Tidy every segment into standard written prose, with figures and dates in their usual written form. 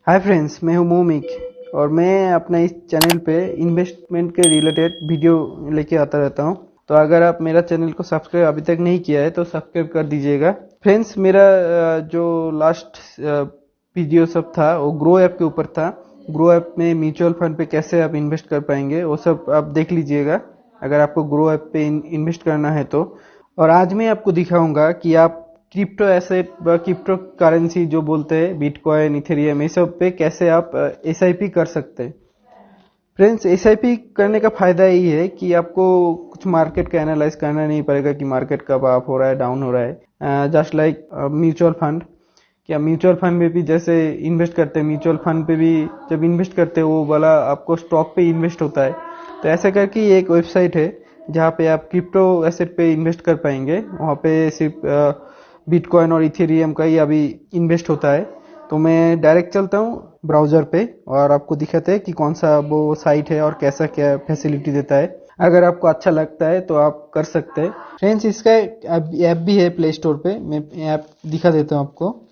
Hi friends, मैं हूं मोमिक और मैं अपना इस चैनल पे इन्वेस्टमेंट के रिलेटेड वीडियो लेके आता रहता हूं। तो अगर आप मेरा चैनल को सब्सक्राइब अभी तक नहीं किया है तो सब्सक्राइब कर दीजिएगा। फ्रेंड्स, मेरा जो लास्ट वीडियो सब था वो ग्रो ऐप के ऊपर था। ग्रो ऐप में म्यूचुअल फंड पे कैसे आप इन्वेस्ट कर पाएंगे वो सब आप देख लीजिएगा अगर आपको ग्रो ऐप पे इन्वेस्ट करना है तो। और आज मैं आपको दिखाऊंगा कि आप क्रिप्टो एसेट व क्रिप्टो करेंसी जो बोलते हैं बिटकॉइन इथेरियम ये सब पे कैसे आप एसआईपी कर सकते हैं। फ्रेंड्स, एसआईपी करने का फायदा यही है कि आपको कुछ मार्केट का एनालाइज करना नहीं पड़ेगा कि मार्केट कब अप हो रहा है डाउन हो रहा है। Just like mutual fund. क्या म्यूचुअल फंड में भी जैसे इन्वेस्ट करते हैं, म्यूचुअल फंड पे भी जब इन्वेस्ट करते हैं वो वाला आपको स्टॉक पे इन्वेस्ट होता है। तो ऐसा करके ये एक वेबसाइट है जहाँ पे आप क्रिप्टो एसेट पे इन्वेस्ट कर पाएंगे। वहाँ पे सिर्फ बिटकॉइन और इथेरियम का ही अभी इन्वेस्ट होता है। तो मैं डायरेक्ट चलता हूँ ब्राउजर पे और आपको दिखाते हैं कि कौन सा वो साइट है और कैसा क्या फैसिलिटी देता है। अगर आपको अच्छा लगता है तो आप कर सकते हैं। फ्रेंड्स, इसका ऐप भी है प्ले स्टोर पे। मैं ऐप दिखा देता हूँ आपको।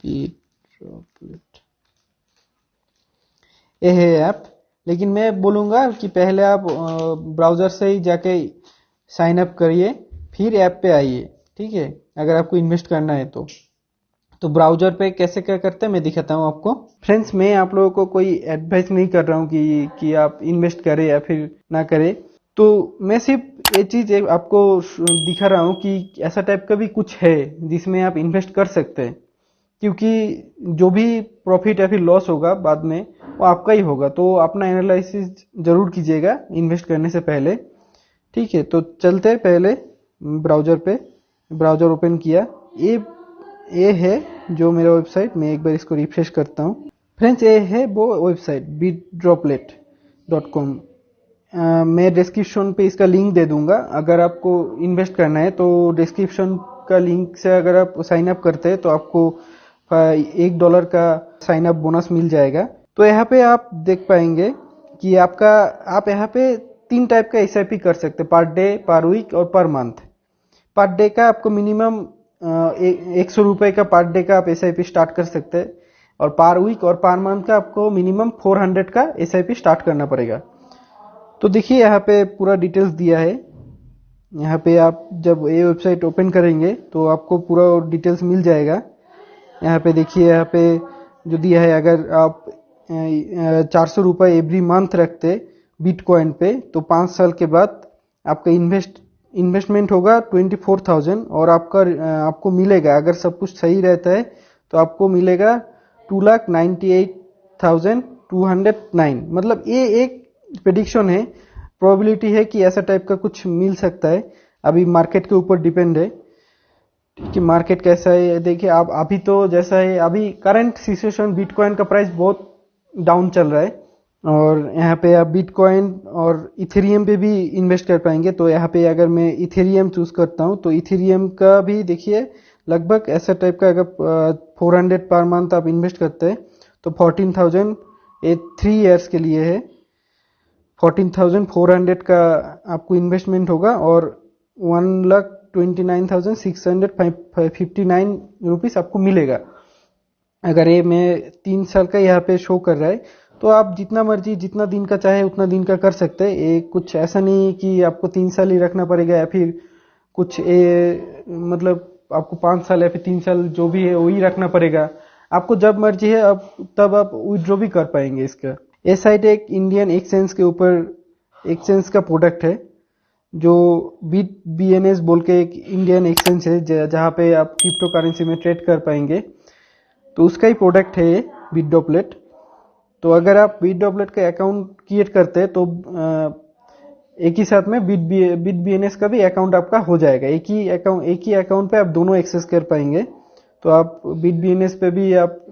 Bitdroplet। ये है ऐप। लेकिन मैं बोलूँगा कि पहले आप ब्राउज़र से ही जाके साइन अप करिए, फिर ऐप पे आइए। ठीक है, अगर आपको इन्वेस्ट करना है तो ब्राउज़र पे कैसे क्या करते हैं मैं दिखाता हूँ आपको। फ्रेंड्स, मैं आप लोगों को कोई एडवाइस नहीं कर रहा हूँ कि आप इन्वेस्ट करें या फिर ना करें। तो मैं सिर्फ ये चीज़ आपको दिखा रहा हूँ कि ऐसा टाइप का भी कुछ है जिसमें आप इन्वेस्ट कर सकते हैं। क्योंकि जो भी प्रॉफिट या फिर लॉस होगा बाद में वो आपका ही होगा। तो अपना एनालिसिस जरूर कीजिएगा इन्वेस्ट करने से पहले। ठीक है, तो चलते हैं पहले ब्राउजर पे। ब्राउजर ओपन किया। ये है जो मेरा वेबसाइट। मैं एक बार इसको रिफ्रेश करता हूँ। फ्रेंड्स, ये है वो वेबसाइट bitdroplet.com। मैं डिस्क्रिप्शन पे इसका लिंक दे दूंगा। अगर आपको इन्वेस्ट करना है तो डिस्क्रिप्शन का लिंक से अगर आप साइन अप करते हैं तो आपको $1 का साइन अप बोनस मिल जाएगा। तो यहाँ पे आप देख पाएंगे कि आप यहाँ पे 3 टाइप का एसआईपी कर सकते हैं, पर डे, पर वीक और पर मंथ। पर डे का आपको मिनिमम ₹100 का पर डे का आप एसआईपी स्टार्ट कर सकते हैं। और पर वीक और पर मंथ का आपको मिनिमम 400 का एसआईपी स्टार्ट करना पड़ेगा। तो देखिए यहाँ पे पूरा डिटेल्स दिया है। यहाँ पे आप जब ये वेबसाइट ओपन करेंगे तो आपको पूरा डिटेल्स मिल जाएगा। यहाँ पे देखिए, यहाँ पे जो दिया है, अगर आप ₹400 एवरी मंथ रखते बिटकॉइन पे तो 5 साल के बाद आपका इन्वेस्टमेंट होगा 24,000 और आपको मिलेगा, अगर सब कुछ सही रहता है तो आपको मिलेगा 2,98,209। मतलब ये एक प्रेडिक्शन है, प्रोबेबिलिटी है कि ऐसा टाइप का कुछ मिल सकता है। अभी मार्केट के ऊपर डिपेंड है कि मार्केट कैसा है। देखिए, आप अभी तो जैसा है, अभी करंट सिचुएशन बिटकॉइन का प्राइस बहुत डाउन चल रहा है। और यहाँ पे आप बिटकॉइन और इथेरियम पे भी इन्वेस्ट कर पाएंगे। तो यहाँ पे अगर मैं इथेरियम चूज करता हूँ तो इथेरियम का भी देखिए लगभग ऐसा टाइप का, अगर 400 पर मंथ आप इन्वेस्ट करते हैं तो 14,000 ये 3 इयर्स के लिए है। 14,400 का आपको इन्वेस्टमेंट होगा और 1,29,659 आपको मिलेगा। अगर ये मैं 3 साल का यहाँ पे शो कर रहा है तो आप जितना मर्जी जितना दिन का चाहे उतना दिन का कर सकते हैं। ये कुछ ऐसा नहीं कि आपको 3 साल ही रखना पड़ेगा या फिर कुछ मतलब आपको 5 साल या फिर 3 साल जो भी है वही रखना पड़ेगा। आपको जब मर्जी है अब तब आप विड्रॉ भी कर पाएंगे इसका। ये साइट एक इंडियन एक्सचेंज के ऊपर एक्सचेंज का प्रोडक्ट है जो बिट बीएनएस बोल के एक इंडियन एक्सचेंज है जहाँ पे आप क्रिप्टो करेंसी में ट्रेड कर पाएंगे। तो उसका ही प्रोडक्ट है ये बिटडॉपलेट। तो अगर आप बिटडॉपलेट का अकाउंट क्रिएट करते हैं तो एक ही साथ में बिट बीएनएस का भी अकाउंट आपका हो जाएगा। एक ही अकाउंट पे आप दोनों एक्सेस कर पाएंगे। तो आप बिट बीएनएस पे भी आप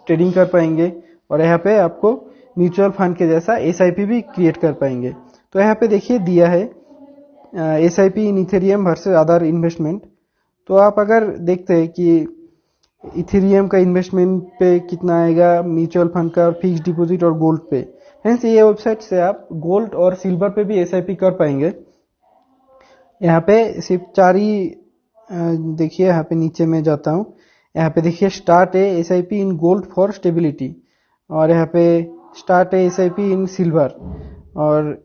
ट्रेडिंग कर पाएंगे और यहाँ पे आपको म्यूचुअल फंड के जैसा एसआईपी भी क्रिएट कर पाएंगे। तो यहाँ पे देखिए दिया है एसआईपी इन इथेरियम वर्सेस अदर इन्वेस्टमेंट। तो आप अगर देखते हैं कि इथेरियम का इन्वेस्टमेंट पे कितना आएगा, म्यूचुअल फंड का, फिक्स डिपॉजिट और गोल्ड पे। फ्रेंड्स, ये वेबसाइट से आप गोल्ड और सिल्वर पे भी एसआईपी कर पाएंगे। यहाँ पे सिर्फ 4 ही देखिए, यहाँ पे नीचे में जाता हूँ। यहाँ पे देखिए start A SIP in gold for stability, और यहाँ पे स्टार्ट ए एसआईपी इन सिल्वर, और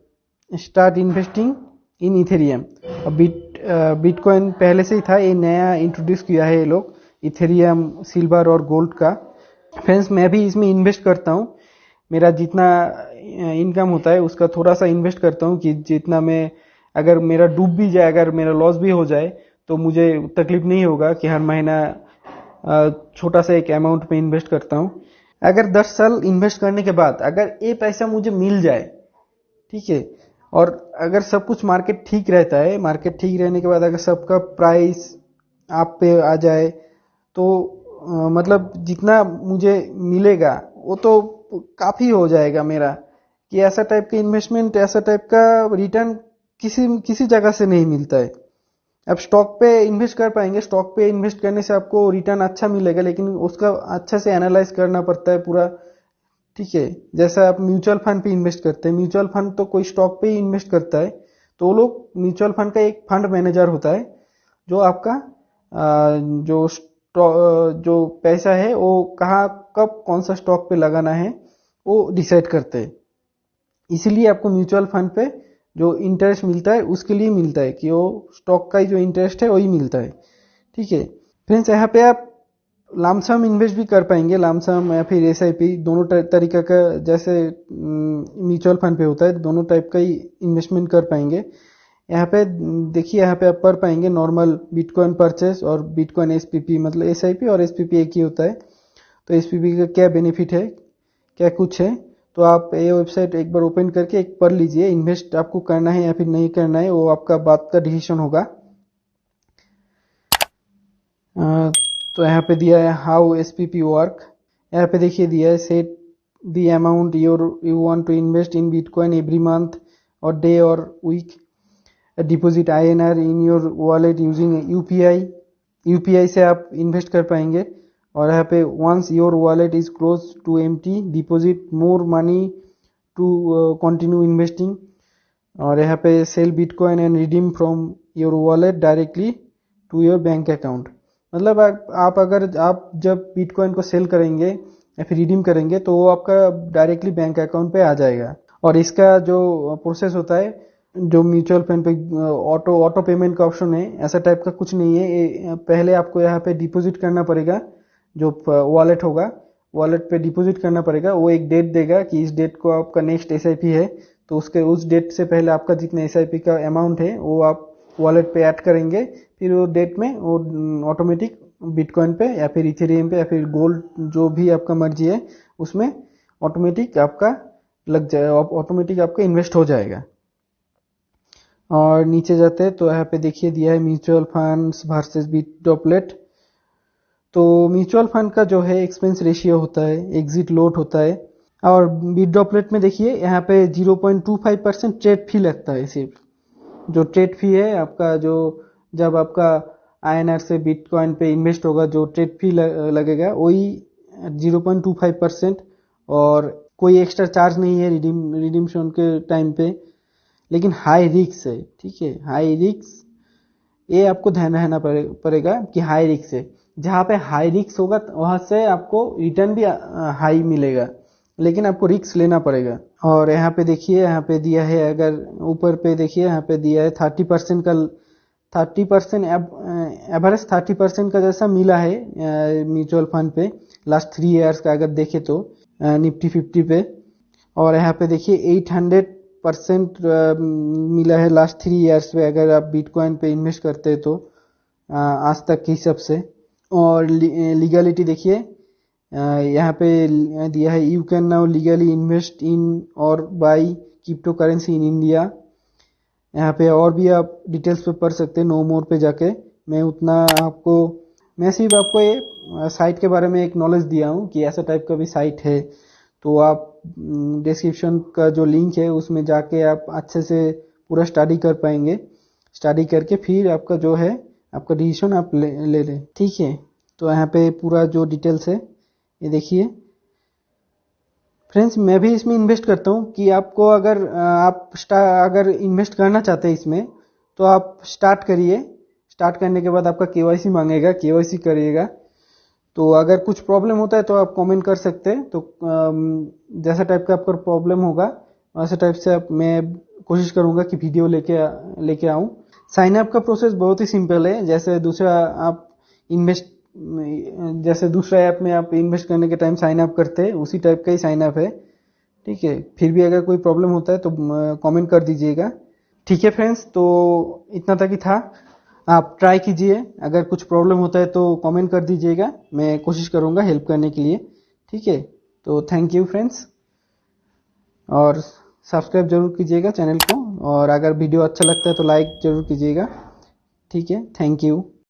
स्टार्ट इन्वेस्टिंग इन इथेरियम। अब बिटकॉइन पहले से ही था, ये नया इंट्रोड्यूस किया है ये लोग, इथेरियम, सिल्वर और गोल्ड का। फ्रेंड्स मैं भी इसमें इन्वेस्ट करता हूँ, मेरा जितना इनकम होता है उसका थोड़ा सा इन्वेस्ट करता हूँ, कि जितना मैं, अगर मेरा डूब भी जाए, अगर मेरा लॉस भी हो जाए तो मुझे तकलीफ नहीं होगा, कि हर महीना छोटा सा एक अमाउंट पे इन्वेस्ट करता हूँ। अगर 10 साल इन्वेस्ट करने के बाद अगर ये पैसा मुझे मिल जाए, ठीक है, और अगर सब कुछ मार्केट ठीक रहता है, मार्केट ठीक रहने के बाद अगर सबका प्राइस आप पे आ जाए, तो मतलब जितना मुझे मिलेगा वो तो काफी हो जाएगा मेरा, कि ऐसा टाइप का इन्वेस्टमेंट, ऐसा टाइप का रिटर्न किसी किसी जगह से नहीं मिलता है। अब स्टॉक पे इन्वेस्ट कर पाएंगे, स्टॉक पे इन्वेस्ट करने से आपको रिटर्न अच्छा मिलेगा, लेकिन उसका अच्छा से एनालाइज करना पड़ता है पूरा, ठीक है। जैसा आप म्यूचुअल फंड पे इन्वेस्ट करते हैं, म्यूचुअल फंड तो कोई स्टॉक पे ही इन्वेस्ट करता है, तो वो लोग, म्यूचुअल फंड का एक फंड मैनेजर होता है जो आपका जो पैसा है वो कहाँ कब कौन सा स्टॉक पे लगाना है वो डिसाइड करते हैं। इसीलिए आपको म्यूचुअल फंड पे जो इंटरेस्ट मिलता है उसके लिए मिलता है, कि वो स्टॉक का जो इंटरेस्ट है वही मिलता है, ठीक है। फ्रेंड्स यहाँ पे आप लामसम इन्वेस्ट भी कर पाएंगे, लामसम या फिर एसआईपी, दोनों तरीका का, जैसे म्यूचुअल फंड पे होता है, दोनों टाइप का ही इन्वेस्टमेंट कर पाएंगे। यहाँ पे देखिए, यहाँ पे आप कर पाएंगे नॉर्मल बिटकॉइन परचेस और बिटकॉइन एसपीपी, मतलब एसआईपी और एसपीपी एक ही होता है। तो एसपीपी का क्या बेनिफिट है, क्या कुछ है, तो आप ये वेबसाइट एक बार ओपन करके एक पढ़ लीजिए। इन्वेस्ट आपको करना है या फिर नहीं करना है वो आपका बात का डिसीजन होगा। तो यहाँ पे दिया है हाउ एसपीपी वर्क, यहाँ पे देखिए दिया है set the amount you want to invest in bitcoin every month और डे और week, deposit INR in your wallet using UPI, UPI से आप इन्वेस्ट कर पाएंगे। और यहाँ पे once your wallet is close to empty, deposit more money to continue investing. और यहाँ पे sell bitcoin and redeem from your wallet directly to your bank account. मतलब आप अगर आप जब बिटकॉइन को सेल करेंगे या फिर रिडीम करेंगे तो वो आपका डायरेक्टली बैंक अकाउंट पे आ जाएगा। और इसका जो प्रोसेस होता है, जो म्यूचुअल फंड पे ऑटो पेमेंट का ऑप्शन है, ऐसा टाइप का कुछ नहीं है। पहले आपको यहाँ पे डिपॉजिट करना पड़ेगा, जो वॉलेट होगा वॉलेट पे डिपॉजिट करना पड़ेगा। वो एक डेट देगा कि इस डेट को आपका नेक्स्ट एसआईपी है, तो उस डेट से पहले आपका जितना एसआईपी का अमाउंट है वो आप वॉलेट पे ऐड करेंगे। फिर वो डेट में वो ऑटोमेटिक बिटकॉइन पे या फिर इथेरियम पे या फिर गोल्ड, जो भी आपका मर्जी है, उसमें ऑटोमेटिक आपका लग जाएगा, ऑटोमेटिक आपका इन्वेस्ट हो जाएगा। और नीचे जाते हैं तो यहाँ पे देखिए दिया है म्यूचुअल फंड्स वर्सेस बिटडॉपलेट। तो म्यूचुअल फंड का जो है एक्सपेंस रेशियो होता है, एग्जिट लोट होता है। और बिटडॉपलेट में देखिए यहाँ पे 0.25% ट्रेड फी लगता है। सिर्फ जो ट्रेड फी है आपका, जो जब आपका INR से बिटकॉइन पे इन्वेस्ट होगा, जो ट्रेड फी लगेगा वही 0.25%। और कोई एक्स्ट्रा चार्ज नहीं है रिडीम्शन के टाइम पे। लेकिन हाई रिस्क है, ठीक है, हाई रिस्क, ये आपको ध्यान रहना पड़ेगा कि हाई रिस्क है। जहाँ पे हाई रिस्क होगा वहां से आपको रिटर्न भी हाई मिलेगा, लेकिन आपको रिस्क लेना पड़ेगा। और यहाँ पे देखिए, यहाँ पे दिया है, अगर ऊपर पे देखिए यहाँ पे दिया है 30% का, 30% एवरेज 30% का जैसा मिला है म्यूचुअल फंड पे लास्ट 3 इयर्स का अगर देखे तो निफ्टी 50 पे। और यहाँ पे देखिए 800% मिला है लास्ट 3 इयर्स पे, अगर आप बिटकॉइन पे इन्वेस्ट करते हैं तो आज तक के हिसाब से। और लीगलिटी देखिए, यहाँ पे दिया है you can now legally invest in और buy cryptocurrency in India. यहाँ पे और भी आप डिटेल्स पे पढ़ सकते हैं नो मोर पे जाके। मैं सिर्फ आपको ये साइट के बारे में एक नॉलेज दिया हूँ कि ऐसा टाइप का भी साइट है। तो आप डिस्क्रिप्शन का जो लिंक है उसमें जाके आप अच्छे से पूरा स्टडी कर पाएंगे। स्टडी करके फिर आपका जो है आपका डिसीजन आप ले लें, ठीक है। तो यहाँ पे पूरा जो डिटेल्स है ये देखिए। फ्रेंड्स मैं भी इसमें इन्वेस्ट करता हूँ, कि आपको अगर अगर इन्वेस्ट करना चाहते हैं इसमें तो आप स्टार्ट करिए। स्टार्ट करने के बाद आपका केवाईसी मांगेगा, केवाईसी करिएगा। तो अगर कुछ प्रॉब्लम होता है तो आप कमेंट कर सकते हैं। तो जैसा टाइप का आपका प्रॉब्लम होगा वैसे टाइप से मैं कोशिश करूंगा कि वीडियो लेके आऊं। साइन अप का प्रोसेस बहुत ही सिंपल है। जैसे दूसरा ऐप में आप इन्वेस्ट करने के टाइम साइन अप करते हैं उसी टाइप का ही साइन अप है। ठीक है, फिर भी अगर कोई प्रॉब्लम होता है तो कमेंट कर दीजिएगा। ठीक है फ्रेंड्स, तो इतना तक ही था। आप ट्राई कीजिए, अगर कुछ प्रॉब्लम होता है तो कमेंट कर दीजिएगा, मैं कोशिश करूंगा हेल्प करने के लिए। ठीक है, तो थैंक यू फ्रेंड्स, और सब्सक्राइब जरूर कीजिएगा चैनल को, और अगर वीडियो अच्छा लगता है तो लाइक जरूर कीजिएगा। ठीक है, थैंक यू।